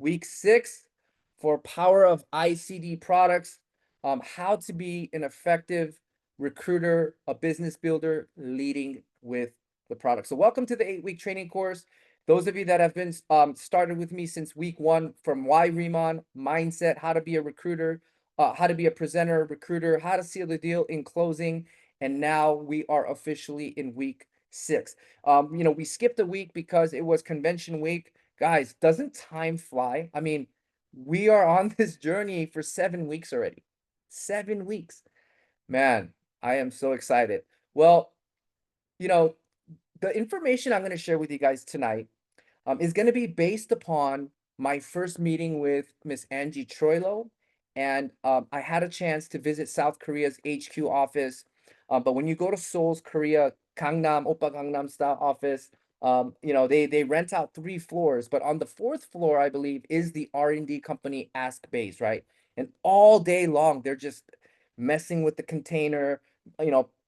week 6 for Power of ICD Products, how to be an effective recruiter, a business builder, leading with the product. So welcome to the 8-week training course. Those of you that have been started with me since week 1, from why RIMAN, mindset, how to be a recruiter, how to be a presenter, recruiter, how to seal the deal in closing, and now we are officially in week 6. We skipped a week because it was convention week. Guys, doesn't time fly? I mean, we are on this journey for 7 weeks already. 7 weeks. Man, I am so excited. Well, you know, the information I'm going to share with you guys tonight is going to be based upon my first meeting with Miss Angie Troilo. And I had a chance to visit South Korea's HQ office. But when you go to Seoul's Korea, Gangnam, Oppa Gangnam style office, they rent out 3 floors. But on the 4th floor, I believe, is the R&D company Ask Base, right? And all day long, they're just messing with the container,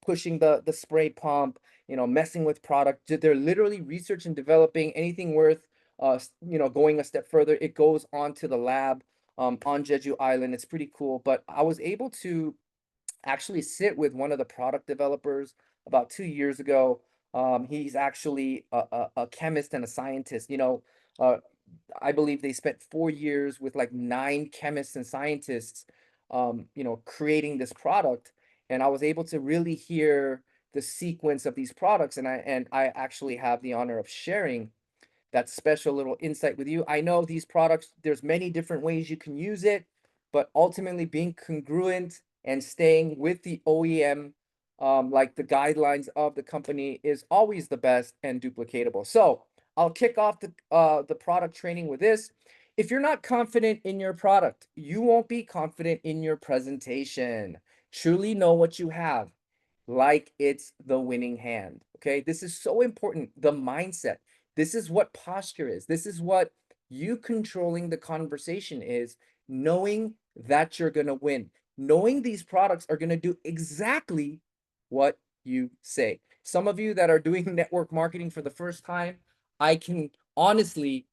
pushing the spray pump, messing with product. They're literally research and developing anything worth, going a step further. It goes on to the lab on Jeju Island. It's pretty cool. But I was able to actually sit with one of the product developers about 2 years ago. He's actually a chemist and a scientist. Uh, I believe they spent 4 years with like 9 chemists and scientists, creating this product. And I was able to really hear the sequence of these products. And I actually have the honor of sharing that special little insight with you. I know these products, there's many different ways you can use it, but ultimately being congruent and staying with the OEM, like the guidelines of the company, is always the best and duplicatable. So I'll kick off the product training with this. If you're not confident in your product, you won't be confident in your presentation. Truly know what you have, like it's the winning hand. Okay, this is so important. The mindset. This is what posture is. This is what you controlling the conversation is, knowing that you're going to win, knowing these products are going to do exactly what you say. Some of you that are doing network marketing for the first time, I can honestly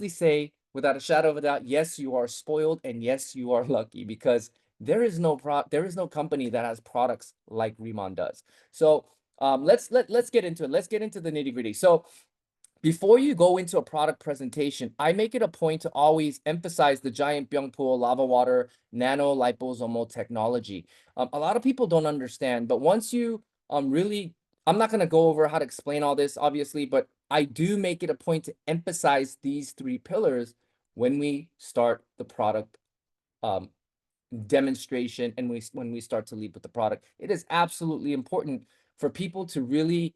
say without a shadow of a doubt, yes, you are spoiled, and yes, you are lucky, because there is no company that has products like RIMAN does. So let's get into it. Let's get into the nitty gritty. So before you go into a product presentation, I make it a point to always emphasize the giant Byungpool lava water nano liposomal technology. A lot of people don't understand, but once you really, I'm not going to go over how to explain all this, obviously, but I do make it a point to emphasize these 3 pillars when we start the product demonstration, and when we start to lead with the product. It is absolutely important for people to really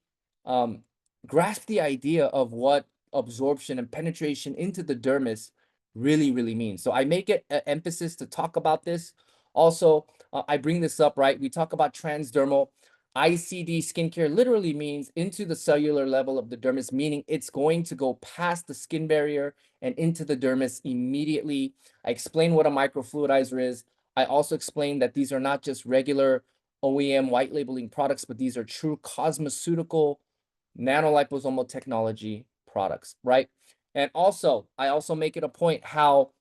grasp the idea of what absorption and penetration into the dermis really means. So I make it an emphasis to talk about this. Also, I bring this up, right? We talk about transdermal. ICD skincare literally means into the cellular level of the dermis, meaning it's going to go past the skin barrier and into the dermis immediately. I explain what a microfluidizer is. I also explained that these are not just regular OEM white labeling products, but these are true cosmeceutical nanoliposomal technology products, right? And also, I also make it a point how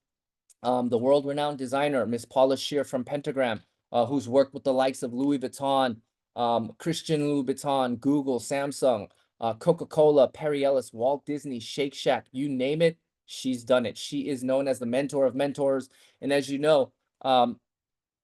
the world-renowned designer, Miss Paula Shear from Pentagram, who's worked with the likes of Louis Vuitton, Christian Louboutin, Google, Samsung, Coca-Cola, Perry Ellis, Walt Disney, Shake Shack, you name it, she's done it. She is known as the mentor of mentors. And as you know,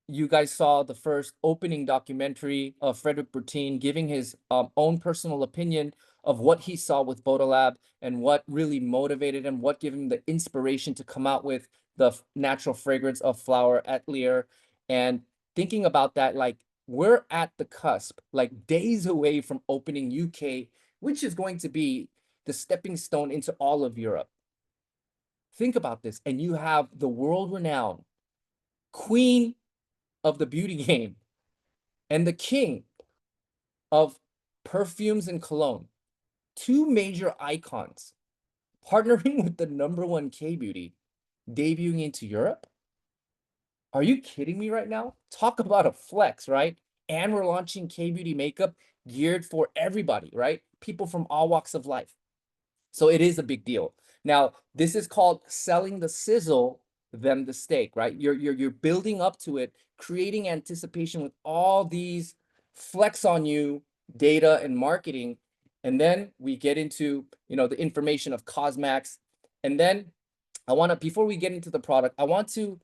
you guys saw the first opening documentary of Frederick Bertin giving his own personal opinion of what he saw with Photolab and what really motivated him, what gave him the inspiration to come out with the natural fragrance of flower at Lear. And thinking about that, like, we're at the cusp, like days away from opening UK, which is going to be the stepping stone into all of Europe. Think about this, and you have the world-renowned queen of the beauty game and the king of perfumes and cologne, 2 major icons partnering with the #1 K-beauty, debuting into Europe. Are you kidding me right now? Talk about a flex, right? And we're launching K-beauty makeup geared for everybody, right? People from all walks of life. So it is a big deal. Now, this is called selling the sizzle, them the steak, right? You're building up to it, creating anticipation with all these flex on you data and marketing. And then we get into, the information of Cosmax. And then before we get into the product, I want to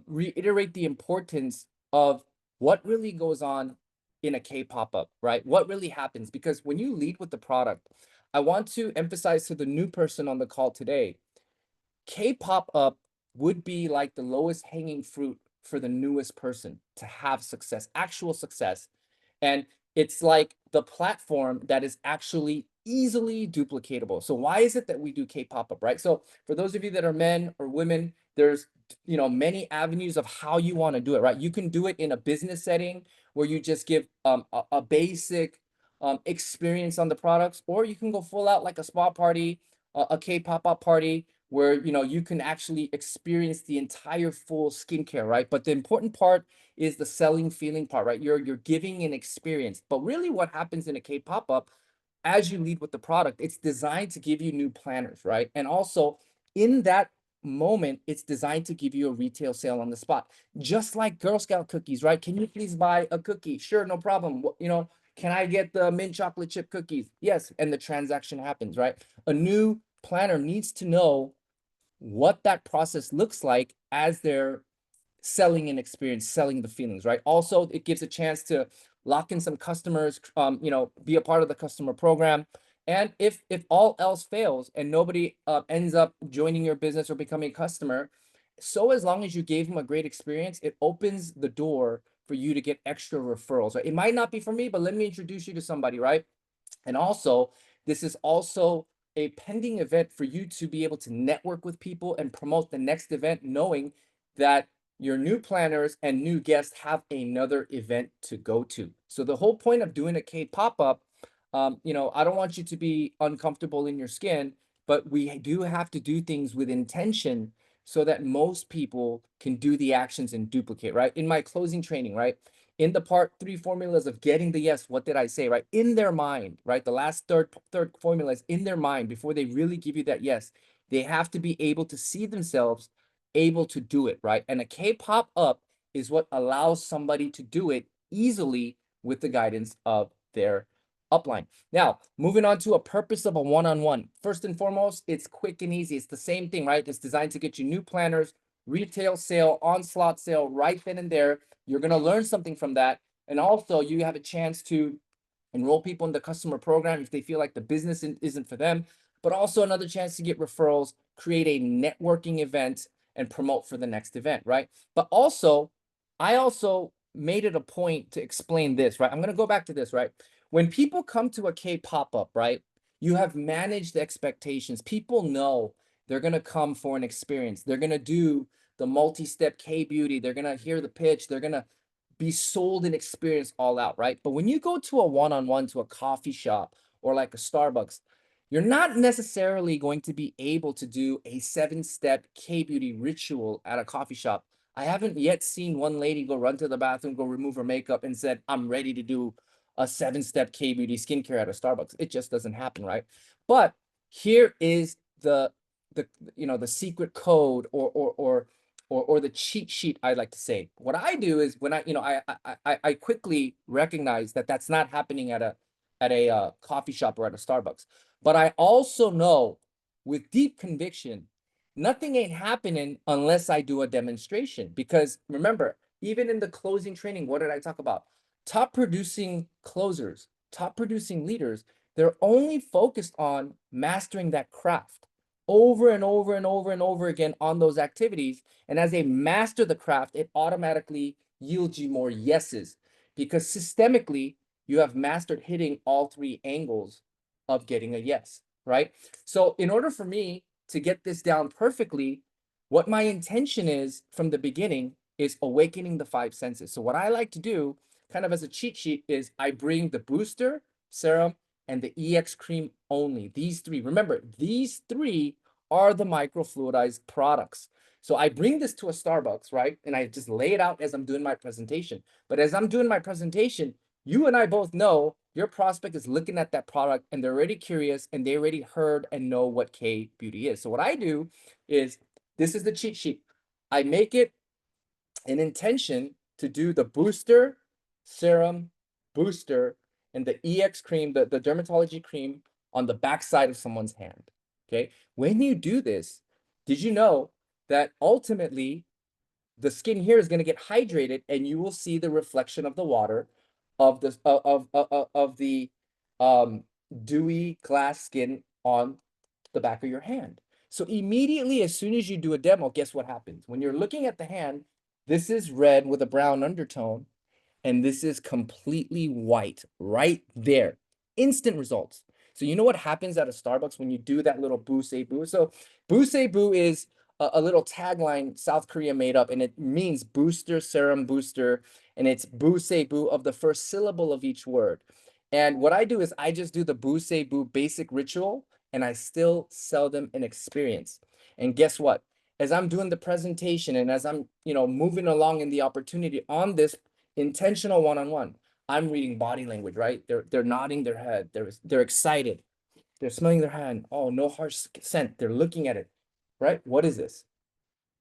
reiterate the importance of what really goes on in a K pop-up, right? What really happens? Because when you lead with the product, I want to emphasize to the new person on the call today, K pop-up would be like the lowest hanging fruit for the newest person to have success, actual success. And it's like the platform that is actually easily duplicatable. So why is it that we do K pop-up, right? So for those of you that are men or women, there's many avenues of how you want to do it, right? You can do it in a business setting where you just give a basic experience on the products, or you can go full out like a spa party, a K pop-up party, where you can actually experience the entire full skincare, right? But the important part is the selling feeling part, right? You're giving an experience. But really what happens in a K pop-up, as you lead with the product, it's designed to give you new planners, right? And also in that moment, it's designed to give you a retail sale on the spot. Just like Girl Scout cookies, right? Can you please buy a cookie? Sure, no problem. Can I get the mint chocolate chip cookies? Yes, and the transaction happens, right? A new planner needs to know what that process looks like as they're selling an experience, selling the feelings, right? Also, it gives a chance to lock in some customers, be a part of the customer program. And if all else fails and nobody ends up joining your business or becoming a customer, so as long as you gave them a great experience, it opens the door for you to get extra referrals, right? It might not be for me, but let me introduce you to somebody, right? And also, this is also a pending event for you to be able to network with people and promote the next event, knowing that your new planners and new guests have another event to go to. So the whole point of doing a K pop-up, I don't want you to be uncomfortable in your skin, but we do have to do things with intention so that most people can do the actions and duplicate, right? In my closing training, right? In the part 3 formulas of getting the yes, what did I say, right? In their mind, right? The last third formula is in their mind before they really give you that yes. They have to be able to see themselves able to do it, right? And a K pop up is what allows somebody to do it easily with the guidance of their upline. Now, moving on to a purpose of a one-on-one. First and foremost, it's quick and easy. It's the same thing, right? It's designed to get you new planners, retail sale, onslaught sale right then and there. You're going to learn something from that. And also, you have a chance to enroll people in the customer program if they feel like the business isn't for them, but also another chance to get referrals, create a networking event, and promote for the next event, right? But also, I also made it a point to explain this, right? I'm going to go back to this, right? When people come to a K pop-up, right, you have managed expectations. People know they're going to come for an experience. They're going to do the multi-step K beauty. They're going to hear the pitch. They're going to be sold an experience all out, right? But when you go to a one-on-one to a coffee shop or like a Starbucks, you're not necessarily going to be able to do a 7-step K-beauty ritual at a coffee shop. I haven't yet seen one lady go run to the bathroom, go remove her makeup and said, I'm ready to do a 7-step K-beauty skincare at a Starbucks. It just doesn't happen, right? But here is the secret code or the cheat sheet, I like to say. What I do is when I quickly recognize that that's not happening at a coffee shop or at a Starbucks. But I also know with deep conviction, nothing ain't happening unless I do a demonstration. Because remember, even in the closing training, what did I talk about? Top producing closers, top producing leaders, they're only focused on mastering that craft over and over and over and over again on those activities. And as they master the craft, it automatically yields you more yeses because systemically you have mastered hitting all 3 angles of getting a yes, right? So in order for me to get this down perfectly, what my intention is from the beginning is awakening the 5 senses. So what I like to do kind of as a cheat sheet is I bring the booster, serum, and the EX cream only. These 3, remember, these 3 are the microfluidized products. So I bring this to a Starbucks, right? And I just lay it out as I'm doing my presentation. But as I'm doing my presentation, you and I both know your prospect is looking at that product and they're already curious and they already heard and know what K Beauty is. So what I do is, this is the cheat sheet. I make it an intention to do the booster, serum, booster, and the EX cream, the dermatology cream on the backside of someone's hand. Okay. When you do this, did you know that ultimately the skin here is going to get hydrated and you will see the reflection of the water of the of the um dewy glass skin on the back of your hand. So immediately as soon as you do a demo, guess what happens? When you're looking at the hand, this is red with a brown undertone, and this is completely white right there. Instant results. So you know what happens at a Starbucks when you do that little boo say boo? So boo say boo is a little tagline South Korea made up, and it means booster, serum booster, and it's boo say boo of the first syllable of each word. And what I do is I just do the boo say boo basic ritual, and I still sell them an experience. And guess what? As I'm doing the presentation and as I'm, moving along in the opportunity on this intentional one-on-one, I'm reading body language, right? They're nodding their head. They're excited. They're smelling their hand. Oh, no harsh scent. They're looking at it, right? What is this?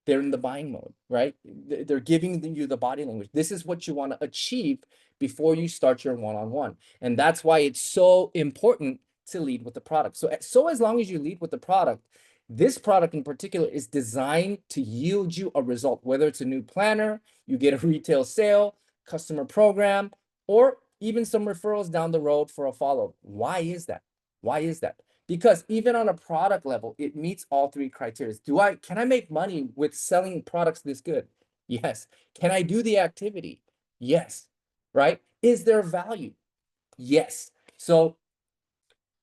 They're in the buying mode, right? They're giving you the body language. This is what you want to achieve before you start your one-on-one. And that's why it's so important to lead with the product. So as long as you lead with the product, this product in particular is designed to yield you a result, whether it's a new planner, you get a retail sale, customer program, or even some referrals down the road for a follow-up. Why is that? Why is that? Because even on a product level, it meets all three criteria. Can I make money with selling products this good? Yes. Can I do the activity? Yes. Right? Is there value? Yes. So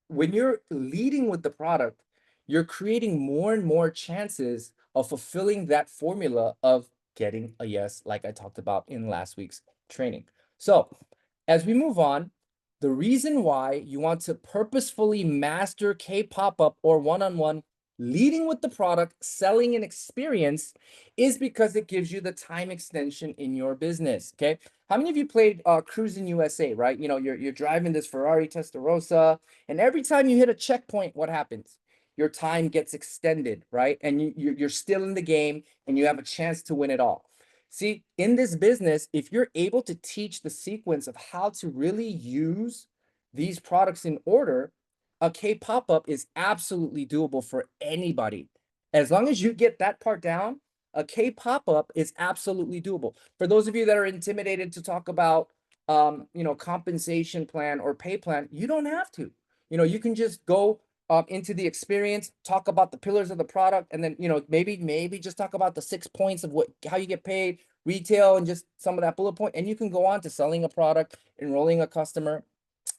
when you're leading with the product, you're creating more and more chances of fulfilling that formula of getting a yes, like I talked about in last week's training. So as we move on, the reason why you want to purposefully master K pop-up or one-on-one leading with the product, selling an experience, is because it gives you the time extension in your business. Okay. How many of you played Cruising USA, right? You're driving this Ferrari Testarossa, and every time you hit a checkpoint, what happens? Your time gets extended, right? And you're still in the game and you have a chance to win it all. See, in this business, if you're able to teach the sequence of how to really use these products in order, a K pop-up is absolutely doable for anybody. As long as you get that part down, a K pop-up is absolutely doable. For those of you that are intimidated to talk about compensation plan or pay plan, you don't have to. You can just go into the experience, talk about the pillars of the product, and then maybe just talk about the 6 points of how you get paid, retail, and just some of that bullet point, and you can go on to selling a product, enrolling a customer,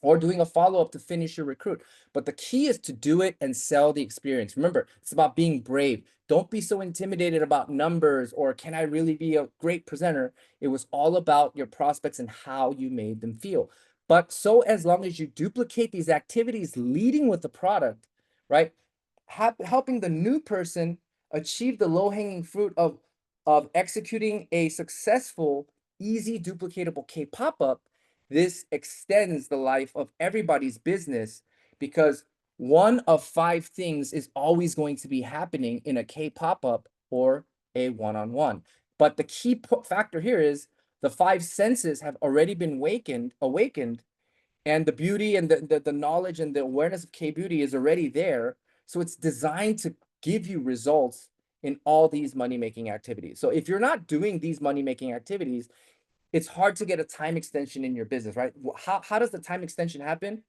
or doing a follow-up to finish your recruit. But the key is to do it and sell the experience. Remember, it's about being brave. Don't be so intimidated about numbers or can I really be a great presenter. It was all about your prospects and how you made them feel. But so as long as you duplicate these activities leading with the product, right? Helping the new person achieve the low-hanging fruit of executing a successful, easy, duplicatable K pop-up, this extends the life of everybody's business because one of 5 things is always going to be happening in a K pop-up or a one-on-one. But the key factor here is the 5 senses have already been awakened, and the beauty and the knowledge and the awareness of K beauty is already there. So it's designed to give you results in all these money-making activities. So if you're not doing these money-making activities, it's hard to get a time extension in your business, right? How does the time extension happen?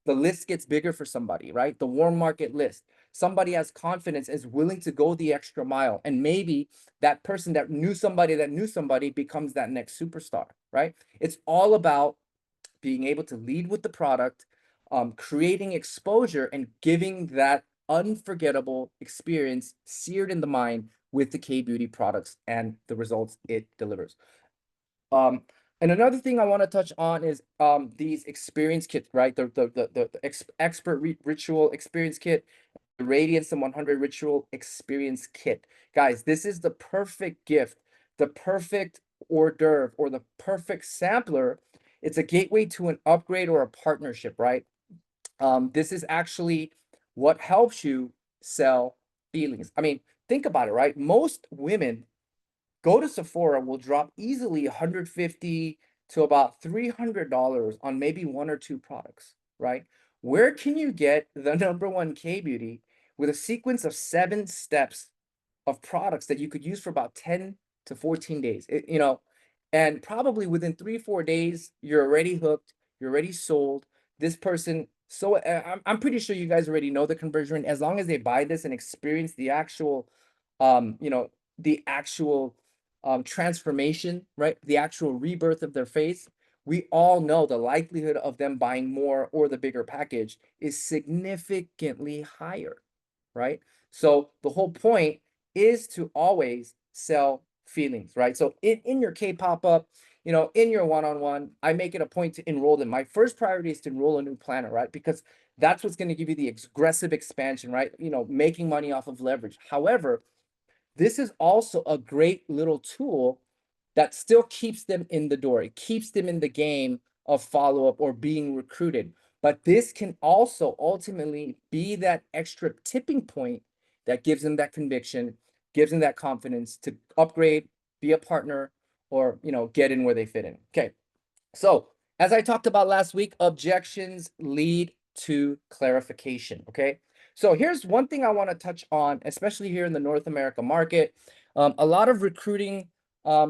The list gets bigger for somebody, right? The warm market list. Somebody has confidence, is willing to go the extra mile. And maybe that person that knew somebody becomes that next superstar, right? It's all about being able to lead with the product, creating exposure and giving that unforgettable experience seared in the mind with the K Beauty products and the results it delivers. And another thing I want to touch on is these experience kits, right? The expert ritual experience kit, the Radiance and 100 ritual experience kit. Guys, this is the perfect gift, the perfect hors d'oeuvre, or the perfect sampler It's a gateway to an upgrade or a partnership, right? This is actually what helps you sell feelings. I mean, think about it, right? Most women go to Sephora will drop easily 150 to about $300 on maybe one or two products, right? Where can you get the number one K beauty with a sequence of 7 steps of products that you could use for about 10 to 14 days? And probably within 3, 4 days, you're already hooked, you're already sold. This person, so I'm pretty sure you guys already know the conversion rate. As long as they buy this and experience the actual, um, you know, the actual transformation, right? The actual rebirth of their face, we all know the likelihood of them buying more or the bigger package is significantly higher, right? So the whole point is to always sell feelings, right? So in your K pop-up, in your one-on-one, I make it a point to enroll them. My first priority is to enroll a new planner, right? Because that's what's going to give you the aggressive expansion, right? Making money off of leverage. However, this is also a great little tool that still keeps them in the door. It keeps them in the game of follow-up or being recruited. But this can also ultimately be that extra tipping point that gives them that conviction, gives them that confidence to upgrade, be a partner, or get in where they fit in. Okay. So, as I talked about last week, objections lead to clarification. Okay. So, here's one thing I want to touch on, especially here in the North America market. A lot of recruiting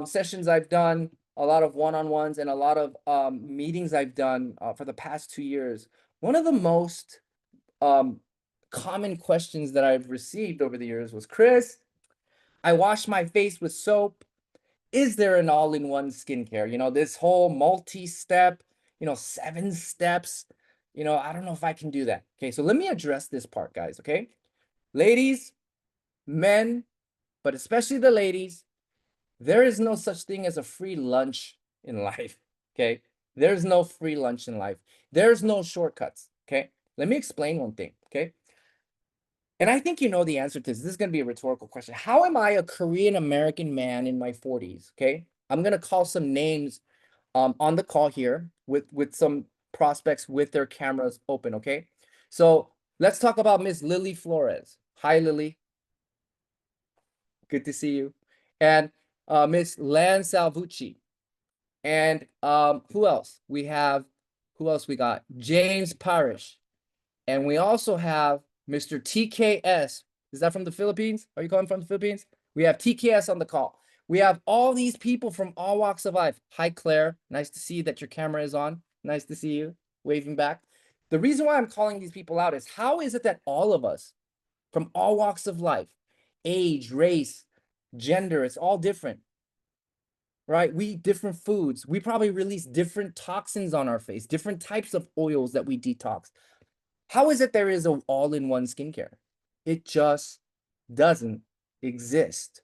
sessions I've done, a lot of one on ones, and a lot of meetings I've done for the past 2 years. One of the most um, common questions that I've received over the years was, Chris, I wash my face with soap. Is there an all-in-one skincare? This whole multi-step, 7 steps. I don't know if I can do that. Okay, so let me address this part, guys. Okay, ladies, men, but especially the ladies, there is no such thing as a free lunch in life. Okay, there's no free lunch in life. There's no shortcuts. Okay, let me explain one thing. Okay, and I think you know the answer to this. This is going to be a rhetorical question. How am I a Korean American man in my 40s? Okay, I'm going to call some names on the call here with some prospects with their cameras open. Okay, so let's talk about Miss Lily Flores. Hi, Lily. Good to see you. And Miss Lan Salvucci. And who else? Who else we got? James Parish. And we also have Mr. TKS. Is that from the Philippines? Are you calling from the Philippines? We have TKS on the call. We have all these people from all walks of life. Hi, Claire. Nice to see that your camera is on. Nice to see you waving back. The reason why I'm calling these people out is how is it that all of us from all walks of life, age, race, gender, it's all different, right? We eat different foods. We probably release different toxins on our face, different types of oils that we detox. How is it there is an all-in-one skincare? It just doesn't exist.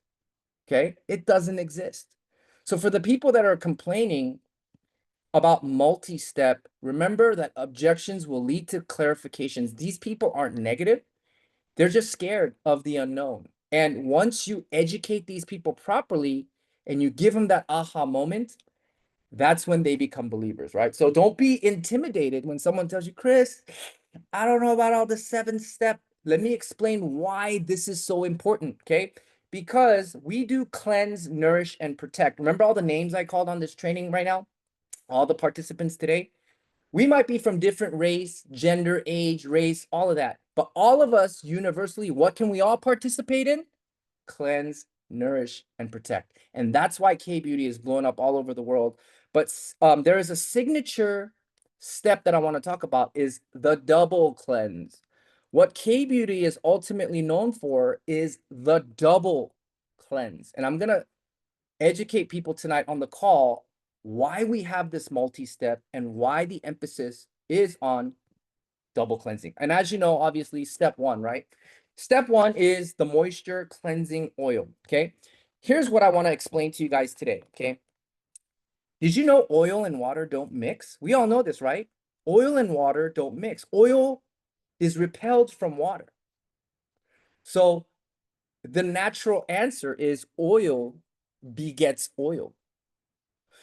Okay? It doesn't exist. So for the people that are complaining about multi-step, remember that objections will lead to clarifications. These people aren't negative. They're just scared of the unknown. And once you educate these people properly and you give them that aha moment, that's when they become believers, right? So don't be intimidated when someone tells you, Chris, I don't know about all the 7 step. Let me explain why this is so important, okay? Because we do cleanse, nourish, and protect. Remember all the names I called on this training right now? All the participants today? We might be from different race, gender, age, race, all of that. But all of us universally, what can we all participate in? Cleanse, nourish, and protect. And that's why K-Beauty is blowing up all over the world. But there is a signature step that I want to talk about is the double cleanse. What K-Beauty is ultimately known for is the double cleanse. And I'm going to educate people tonight on the call why we have this multi-step and why the emphasis is on double cleansing. And as you know, obviously, step one, right? Step one is the moisture cleansing oil, okay? Here's what I want to explain to you guys today, okay? Did you know oil and water don't mix? We all know this, right? Oil and water don't mix. Oil is repelled from water. So the natural answer is oil begets oil.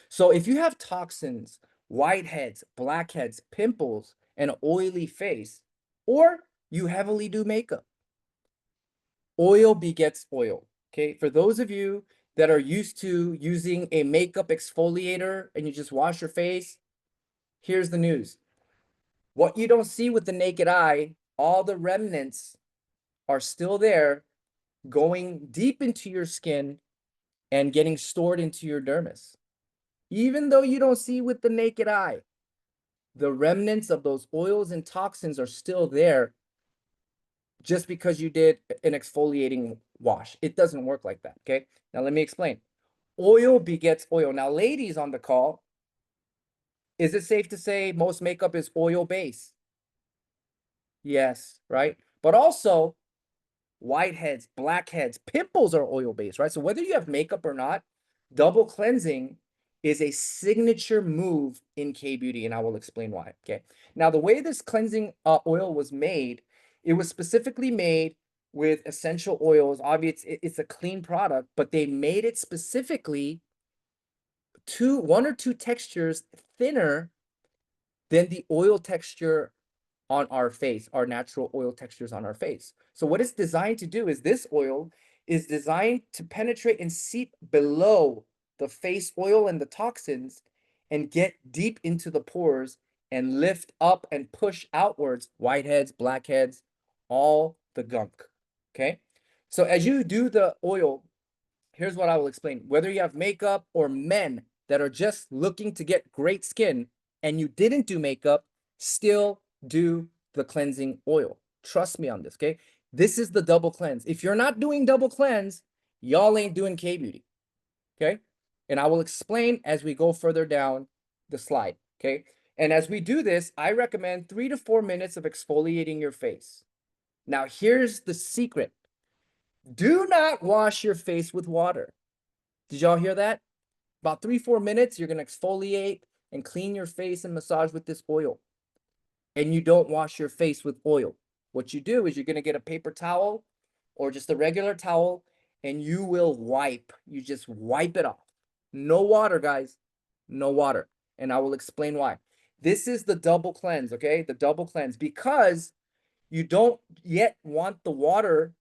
So if you have toxins whiteheads, blackheads, pimples, and oily face, or you heavily do makeup. Oil begets oil. Okay, for those of you that are used to using a makeup exfoliator and you just wash your face, here's the news. What you don't see with the naked eye, all the remnants are still there, going deep into your skin and getting stored into your dermis. Even though you don't see with the naked eye, the remnants of those oils and toxins are still there just because you did an exfoliating wash. It doesn't work like that, okay? Now let me explain. Oil begets oil. Now, ladies on the call, is it safe to say most makeup is oil-based? Yes, right? But also, whiteheads, blackheads, pimples are oil-based, right? So whether you have makeup or not, double cleansing is a signature move in K-beauty, and I will explain why, okay? Now, the way this cleansing oil was made, it was specifically made with essential oils. Obviously, it's a clean product, but they made it specifically one or two textures thinner than the oil texture on our face, our natural oil textures on our face. So what it's designed to do is this oil is designed to penetrate and seep below the face oil and the toxins and get deep into the pores and lift up and push outwards whiteheads, blackheads, all the gunk. Okay? So as you do the oil, here's what I will explain. Whether you have makeup or men that are just looking to get great skin and you didn't do makeup, still do the cleansing oil. Trust me on this, okay? This is the double cleanse. If you're not doing double cleanse, y'all ain't doing K-beauty, okay? And I will explain as we go further down the slide, okay? And as we do this, I recommend 3 to 4 minutes of exfoliating your face. Now, here's the secret. Do not wash your face with water. Did y'all hear that? About 3, 4 minutes, you're gonna exfoliate and clean your face and massage with this oil. And you don't wash your face with oil. What you do is you're gonna get a paper towel or just a regular towel and you will wipe. You just wipe it off. No water, guys. No water. And I will explain why. This is the double cleanse, okay? The double cleanse, because you don't yet want the water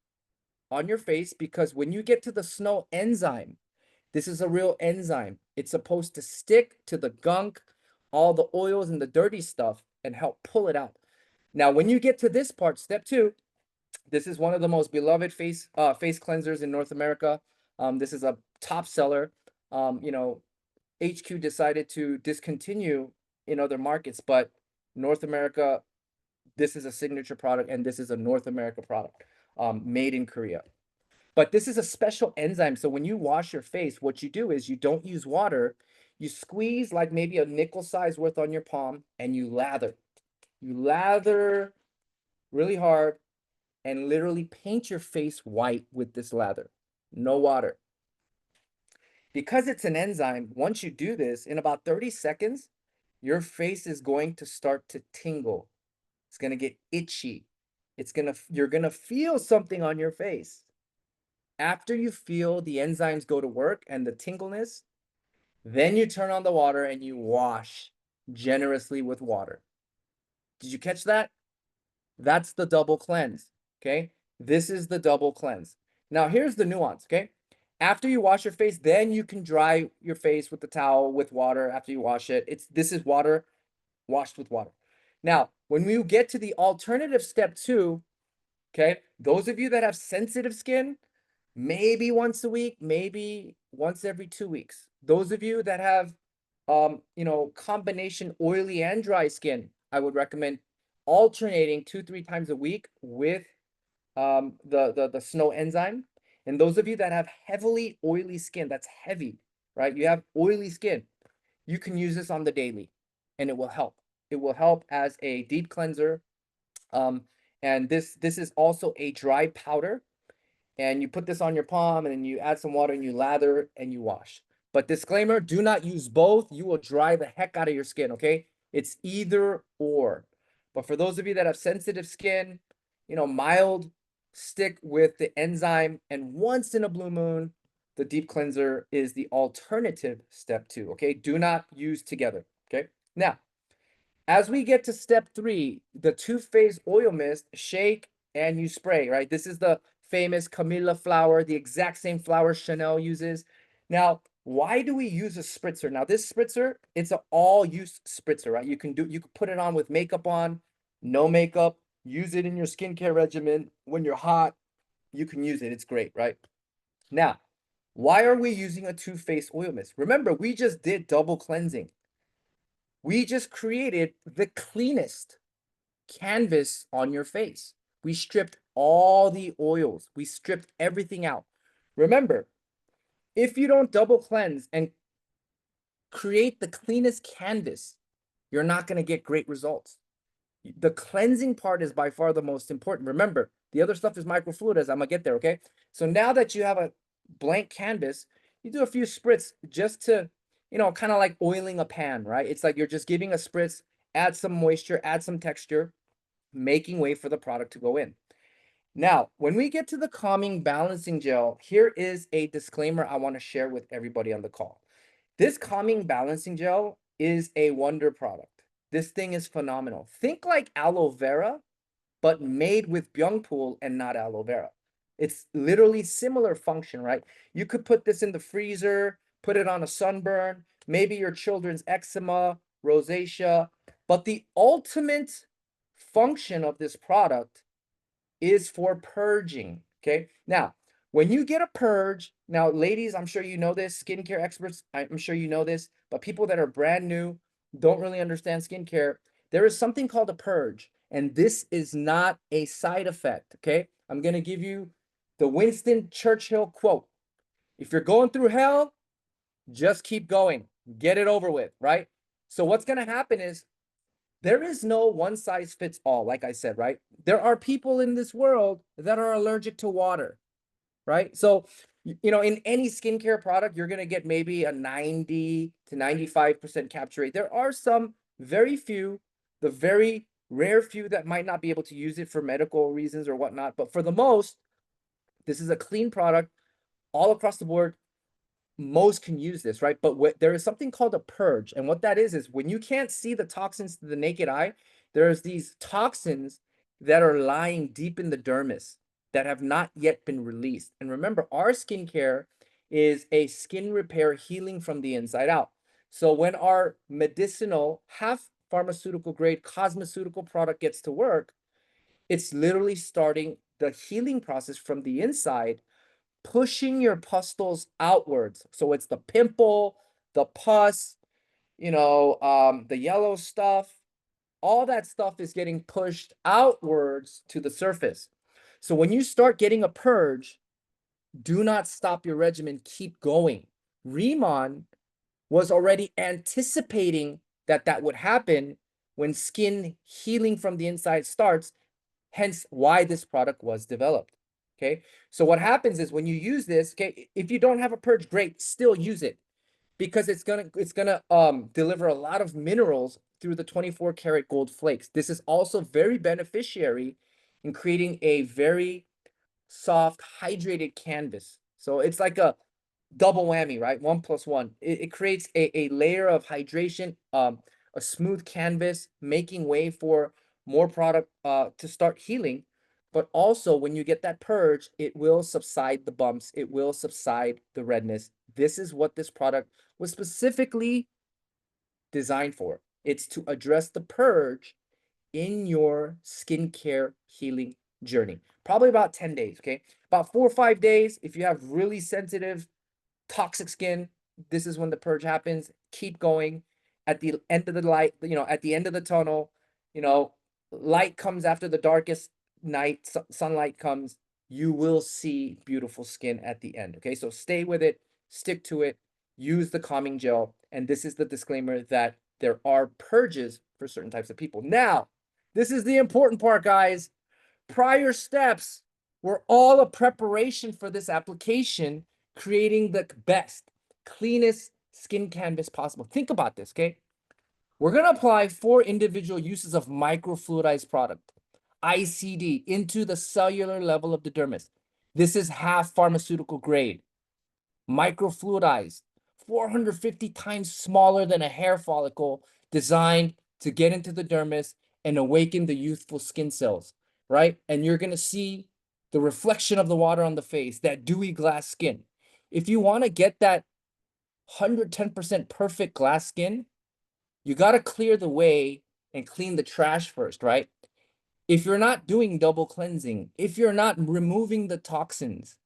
on your face, because when you get to the snow enzyme, this is a real enzyme. It's supposed to stick to the gunk, all the oils and the dirty stuff, and help pull it out. Now, when you get to this part, step 2, this is one of the most beloved face cleansers in North America. This is a top seller. You know, HQ decided to discontinue in other markets, but North America, this is a signature product, and this is a North America product, made in Korea. But this is a special enzyme. So when you wash your face, what you do is you don't use water. You squeeze like maybe a nickel size worth on your palm and you lather. You lather really hard and literally paint your face white with this lather. No water. Because it's an enzyme, once you do this, in about 30 seconds, your face is going to start to tingle. It's going to get itchy. You're going to feel something on your face. After you feel the enzymes go to work and the tingleness, then you turn on the water and you wash generously with water. Did you catch that? That's the double cleanse, okay? This is the double cleanse. Now, here's the nuance, okay? After you wash your face, then you can dry your face with the towel with water after you wash it. This is water washed with water. Now, when we get to the alternative step 2, okay, those of you that have sensitive skin, maybe once a week, maybe once every 2 weeks. Those of you that have, combination oily and dry skin, I would recommend alternating 2, 3 times a week with the snow enzyme. And those of you that have heavily oily skin, that's heavy, right? You have oily skin, you can use this on the daily and it will help. It will help as a deep cleanser. And this is also a dry powder, and you put this on your palm and then you add some water and you lather and you wash. But disclaimer, do not use both. You will dry the heck out of your skin, okay? It's either or. But for those of you that have sensitive skin, mild, stick with the enzyme. And once in a blue moon, the deep cleanser is the alternative step 2, okay? Do not use together, okay? Now, as we get to step 3, the two-phase oil mist, shake and you spray, right? This is the famous Camilla flower, the exact same flower Chanel uses. Now, why do we use a spritzer? Now, this spritzer, it's an all-use spritzer, right? You can put it on with makeup on, no makeup, use it in your skincare regimen. When you're hot, you can use it. It's great, right? Now, why are we using a two-phase oil mist? Remember, we just did double cleansing. We just created the cleanest canvas on your face. We stripped all the oils. We stripped everything out. Remember, if you don't double cleanse and create the cleanest canvas, you're not going to get great results. The cleansing part is by far the most important. Remember, the other stuff is microfluidics. I'm going to get there, okay? So now that you have a blank canvas, you do a few spritz just to, kind of like oiling a pan, right? It's like you're just giving a spritz, add some moisture, add some texture, making way for the product to go in. Now, when we get to the calming balancing gel, here is a disclaimer I want to share with everybody on the call. This calming balancing gel is a wonder product. This thing is phenomenal. Think like aloe vera, but made with byungpool and not aloe vera. It's literally similar function, right? You could put this in the freezer, put it on a sunburn, maybe your children's eczema, rosacea, but the ultimate function of this product is for purging, okay? Now, when you get a purge, now ladies, I'm sure you know this, skincare experts, I'm sure you know this, but people that are brand new, don't really understand skincare, there is something called a purge, and this is not a side effect, okay? I'm gonna give you the Winston Churchill quote. If you're going through hell, just keep going, get it over with, right? So what's gonna happen is there is no one size fits all, like I said, right? There are people in this world that are allergic to water, right? So, in any skincare product, you're going to get maybe a 90 to 95% capture rate. There are some very few, the very rare few that might not be able to use it for medical reasons or whatnot. But for the most, this is a clean product all across the board. Most can use this, right? But there is something called a purge. And what that is when you can't see the toxins to the naked eye, there's these toxins that are lying deep in the dermis that have not yet been released. And remember, our skincare is a skin repair healing from the inside out. So when our medicinal, half pharmaceutical grade cosmeceutical product gets to work, it's literally starting the healing process from the inside, pushing your pustules outwards. So it's the pimple, the pus, the yellow stuff, all that stuff is getting pushed outwards to the surface. So when you start getting a purge, do not stop your regimen, keep going. RIMAN was already anticipating that that would happen when skin healing from the inside starts, hence why this product was developed. Okay, so what happens is when you use this, okay, if you don't have a purge, great, still use it because it's gonna deliver a lot of minerals through the 24 karat gold flakes. This is also very beneficiary in creating a very soft, hydrated canvas. So it's like a double whammy, right? 1+1. It creates a layer of hydration, a smooth canvas, making way for more product to start healing. But also, when you get that purge, it will subside the bumps. It will subside the redness. This is what this product was specifically designed for. It's to address the purge in your skincare healing journey. Probably about 10 days, okay? About 4 or 5 days. If you have really sensitive, toxic skin, this is when the purge happens. Keep going. At the end of the light, at the end of the tunnel, you know, light comes after the darkest night, sunlight comes, you will see beautiful skin at the end. Okay, so stay with it, stick to it, use the calming gel. And this is the disclaimer that there are purges for certain types of people. Now, this is the important part, guys. Prior steps were all a preparation for this application, creating the best, cleanest skin canvas possible. Think about this, okay? We're going to apply 4 individual uses of microfluidized product, ICD, into the cellular level of the dermis. This is half pharmaceutical grade, microfluidized, 450 times smaller than a hair follicle designed to get into the dermis and awaken the youthful skin cells, right? And you're gonna see the reflection of the water on the face, that dewy glass skin. If you want to get that 110% perfect glass skin, you got to clear the way and clean the trash first, right? If you're not doing double cleansing, if you're not removing the toxins,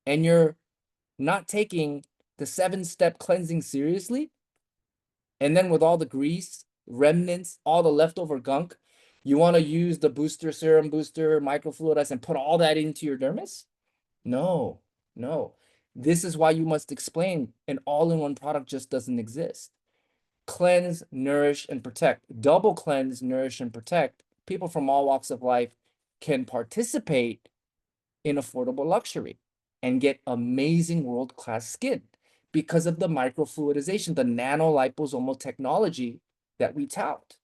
and you're not taking the 7-step cleansing seriously, and then with all the grease, remnants, all the leftover gunk, you want to use the booster, serum booster, microfluidize, and put all that into your dermis? No, no. This is why you must explain an all-in-one product just doesn't exist. Cleanse, nourish, and protect. Double cleanse, nourish, and protect. People from all walks of life can participate in affordable luxury and get amazing world-class skin because of the microfluidization, the nanoliposomal technology that we tout.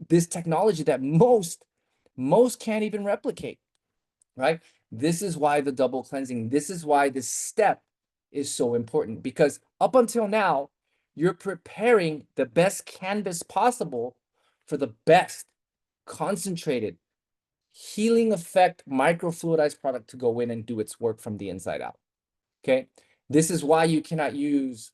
This technology that most can't even replicate, right? This is why the double cleansing, this is why this step is so important, because up until now, you're preparing the best canvas possible for the best concentrated healing effect microfluidized product to go in and do its work from the inside out. Okay. This is why you cannot use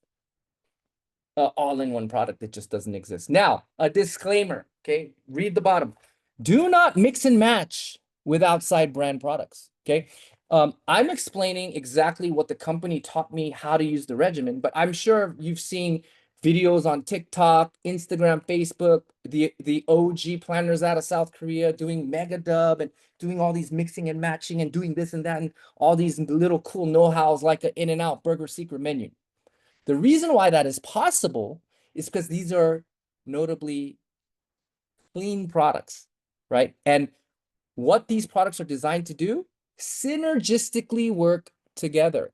all-in-one product that just doesn't exist. Now, a disclaimer, okay? Read the bottom. Do not mix and match with outside brand products, okay? I'm explaining exactly what the company taught me how to use the regimen, but I'm sure you've seen videos on TikTok, Instagram, Facebook, the OG planners out of South Korea doing mega dub and doing all these mixing and matching and doing this and that and all these little cool know-hows like an In-N-Out burger secret menu. The reason why that is possible is because these are notably clean products, right? And what these products are designed to do, synergistically work together.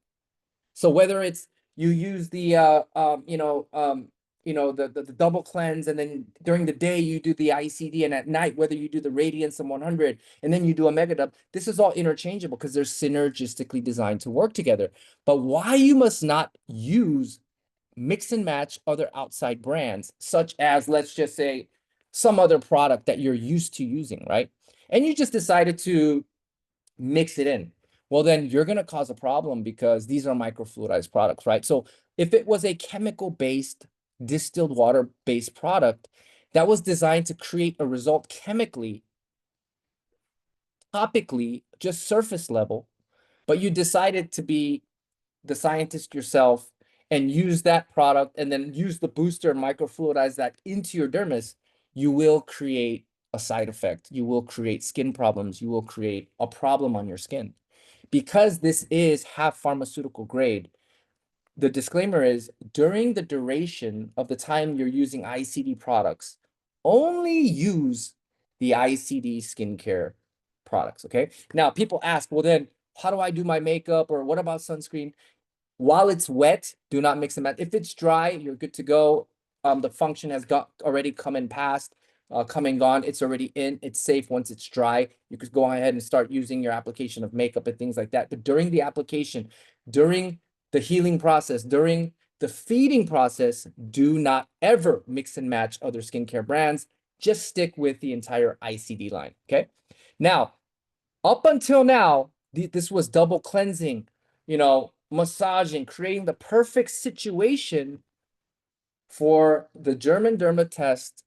So whether it's you use the the double cleanse, and then during the day you do the ICD, and at night whether you do the Radiance and 100, and then you do a mega dub, this is all interchangeable because they're synergistically designed to work together. But why you must not use mix and match other outside brands, such as, let's just say, some other product that you're used to using, right? And you just decided to mix it in. Well, then you're going to cause a problem because these are microfluidized products, right? So if it was a chemical-based, distilled water-based product that was designed to create a result chemically, topically, just surface level, but you decided to be the scientist yourself and use that product and then use the booster and microfluidize that into your dermis, you will create a side effect. You will create skin problems. You will create a problem on your skin. Because this is half pharmaceutical grade, the disclaimer is during the duration of the time you're using ICD products, only use the ICD skincare products, okay? Now, people ask, well, then how do I do my makeup, or what about sunscreen? While it's wet, do not mix them. If it's dry, you're good to go. The function has already come and passed, come and gone. It's already in. It's safe once it's dry. You could go ahead and start using your application of makeup and things like that. But during the application, during the healing process, during the feeding process, do not ever mix and match other skincare brands. Just stick with the entire ICD line, okay? Now, up until now, this was double cleansing, massaging, creating the perfect situation for the German Derma Test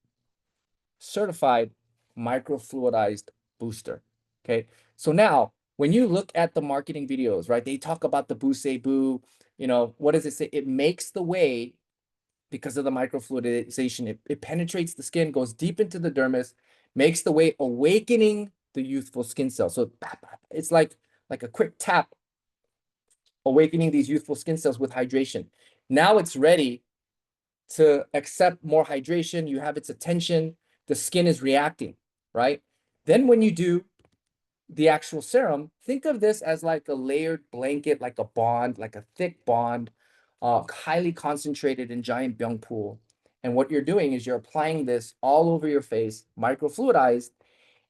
certified microfluidized booster. Okay. So now when you look at the marketing videos, right, they talk about the Boo, what does it say? It makes the way because of the microfluidization. It penetrates the skin, goes deep into the dermis, makes the way, awakening the youthful skin cells. So it's like a quick tap, awakening these youthful skin cells with hydration. Now it's ready to accept more hydration. You have its attention. The skin is reacting, right? Then when you do the actual serum, think of this as like a layered blanket, like a bond, like a thick bond, highly concentrated in giant byung pool. And what you're doing is you're applying this all over your face, microfluidized,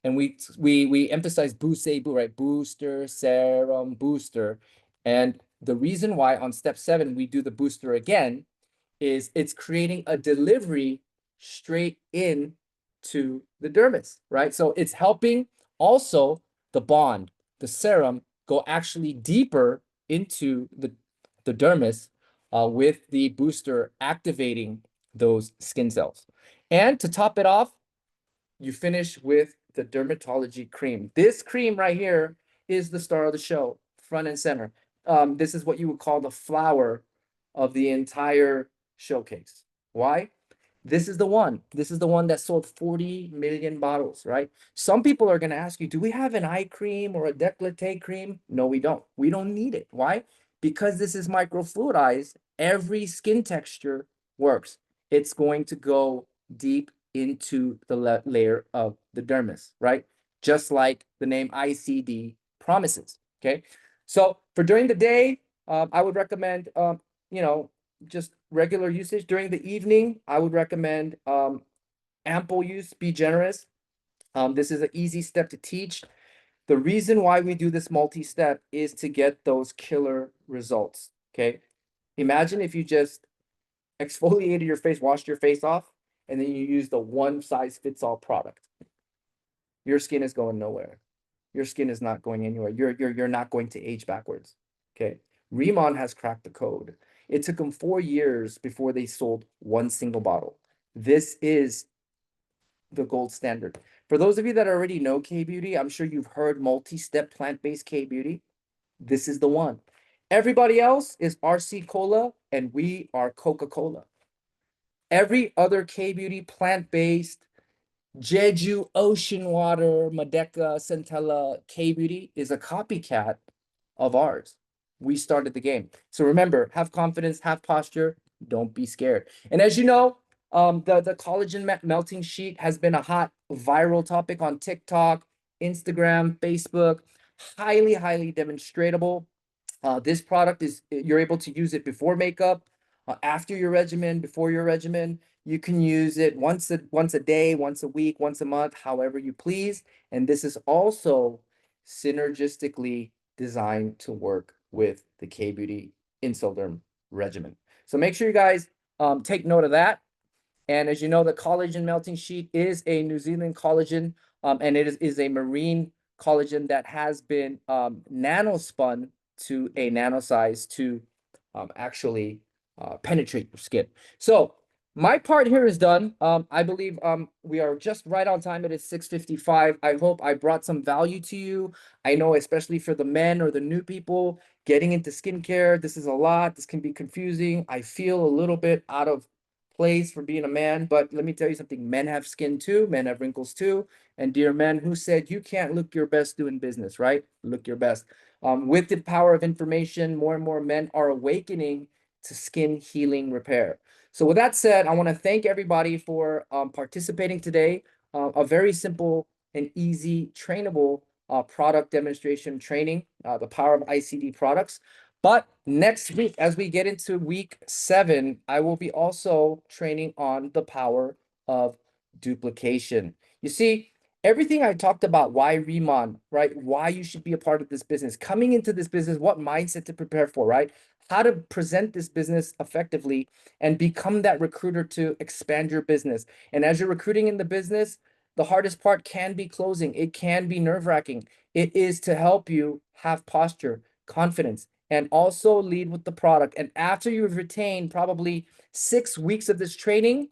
and we emphasize boo, right? Booster, serum, booster. And the reason why on step 7 we do the booster again is it's creating a delivery straight in to the dermis, right? So it's helping also the bond, the serum, go actually deeper into the dermis with the booster activating those skin cells. And to top it off, you finish with the dermatology cream. This cream right here is the star of the show, front and center. This is what you would call the flower of the entire showcase. Why? This is the one. This is the one that sold 40 million bottles, right? Some people are going to ask you, do we have an eye cream or a décolleté cream? No, we don't. We don't need it. Why? Because this is microfluidized. Every skin texture works. It's going to go deep into the layer of the dermis, right? Just like the name ICD promises, okay? So for during the day, I would recommend, you know, just regular usage. During the evening, I would recommend ample use, be generous. This is an easy step to teach. The reason why we do this multi-step is to get those killer results, okay? Imagine if you just exfoliated your face, washed your face off, and then you use the one size fits all product. Your skin is going nowhere. Your skin is not going anywhere. You're not going to age backwards. Okay. RIMAN has cracked the code. It took them 4 years before they sold one single bottle. This is the gold standard. For those of you that already know K-Beauty, I'm sure you've heard multi-step plant-based K-Beauty. This is the one. Everybody else is RC Cola, and we are Coca-Cola. Every other K-Beauty plant-based Jeju Ocean Water, Madeca, Centella, K-Beauty is a copycat of ours. We started the game. So remember, have confidence, have posture, don't be scared. And as you know, the collagen melting sheet has been a hot viral topic on TikTok, Instagram, Facebook, highly, highly demonstratable. This product is, you're able to use it before makeup, after your regimen, before your regimen. You can use it once a day, once a week, once a month, however you please. And this is also synergistically designed to work with the K-Beauty Insulderm regimen. So make sure you guys take note of that. And as you know, the collagen melting sheet is a New Zealand collagen, and it is a marine collagen that has been nanospun to a nano size to actually penetrate your skin. So my part here is done. I believe we are just right on time. It is 6:55. I hope I brought some value to you. I know, especially for the men or the new people getting into skincare, this is a lot. This can be confusing. I feel a little bit out of place for being a man, but let me tell you something. Men have skin too. Men have wrinkles too. And dear men, who said you can't look your best doing business, right? Look your best. With the power of information, more and more men are awakening to skin healing repair. So with that said, I want to thank everybody for participating today. A very simple and easy trainable product demonstration training, the power of ICD products. But next week, as we get into week 7, I will be also training on the power of duplication. You see, everything I talked about, why RIMAN, right? Why you should be a part of this business, coming into this business, what mindset to prepare for, right? How to present this business effectively and become that recruiter to expand your business. And as you're recruiting in the business, the hardest part can be closing. It can be nerve-wracking. It is to help you have posture, confidence, and also lead with the product. And after you've retained probably 6 weeks of this training,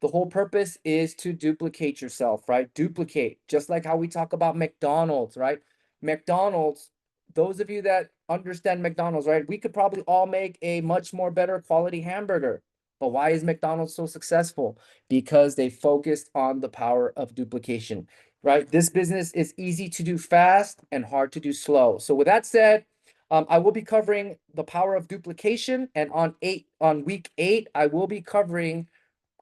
the whole purpose is to duplicate yourself, right? Duplicate, just like how we talk about McDonald's, right? McDonald's, those of you that understand McDonald's, right? We could probably all make a much more better quality hamburger. But why is McDonald's so successful? Because they focused on the power of duplication, right? This business is easy to do fast and hard to do slow. So with that said, I will be covering the power of duplication, and on week 8, I will be covering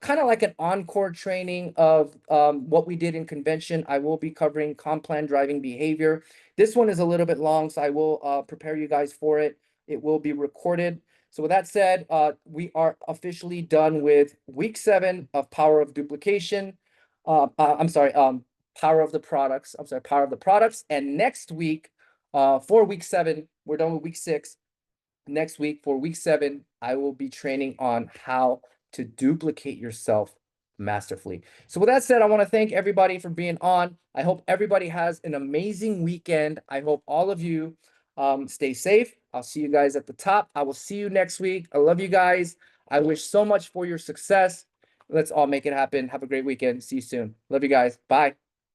kind of like an encore training of what we did in convention. I will be covering comp plan driving behavior. This one is a little bit long, so I will prepare you guys for it. It will be recorded. So with that said, we are officially done with week 7 of Power of Duplication. I'm sorry, Power of the Products. I'm sorry, Power of the Products. And next week, for week 7, we're done with week 6. Next week for week 7, I will be training on how to duplicate yourself masterfully. So with that said, I want to thank everybody for being on. I hope everybody has an amazing weekend. I hope all of you stay safe. I'll see you guys at the top. I will see you next week. I love you guys. I wish so much for your success. Let's all make it happen. Have a great weekend. See you soon. Love you guys. Bye.